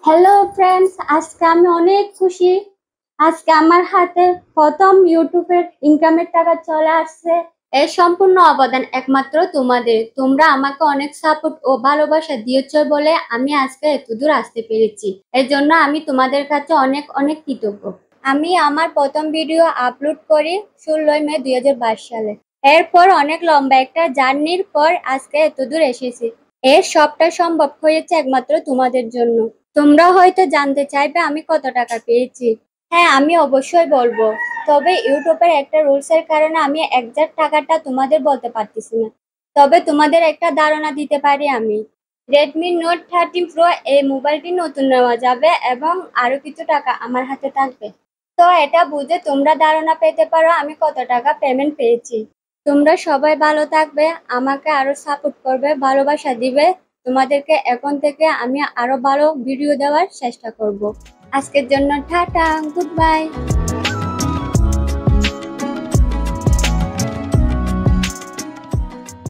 Hello friends, আজকে আমি অনেক খুশি। আজকে আমার হাতে প্রথম ইউটিউবের ইনকামের টাকা চলে আসছে। এর সম্পূর্ণ অবদান একমাত্র তোমাদের। তোমরা আমাকে অনেক সাপোর্ট ও ভালোবাসা দিয়েছো বলে আমি আজকে এতদূর আসতে পেরেছি। এর জন্য আমি তোমাদের কাছে অনেক অনেক কৃতজ্ঞ। আমি আমার প্রথম ভিডিও আপলোড করি 16 মে 2022 সালে। এরপর অনেক লম্বা একটা জার্নির পর আজকে এতদূর এসেছি। এর সবটা সম্ভব হয়েছে একমাত্র তোমাদের জন্য। তোমরা হয়তো জানতে চাইবে আমি কত টাকা পেয়েছি। হ্যাঁ, আমি অবশ্যই বলবো। তবে ইউটিউবের একটা রুলস এর কারণে আমি একজ্যাক্ট টাকাটা তোমাদের বলতে পারতেছি না। তবে তোমাদের একটা ধারণা দিতে পারি আমি। রেডমি নোট 13 প্রো এই মোবাইলটি নতুন নেওয়া যাবে এবং আরো কিছু টাকা আমার হাতে থাকবে। তো এটা বুঝে তোমরা ধারণা পেতে পারো আমি কত টাকা পেমেন্ট পেয়েছি। তোমরা সবাই ভালো থাকবে, আমাকে আরো সাপোর্ট করবে, ভালোবাসা দিবে। তোমাদেরকে এখন থেকে আমি আরো ভালো ভিডিও দেওয়ার চেষ্টা করব। আজকের জন্য টাটা, গুড বাই।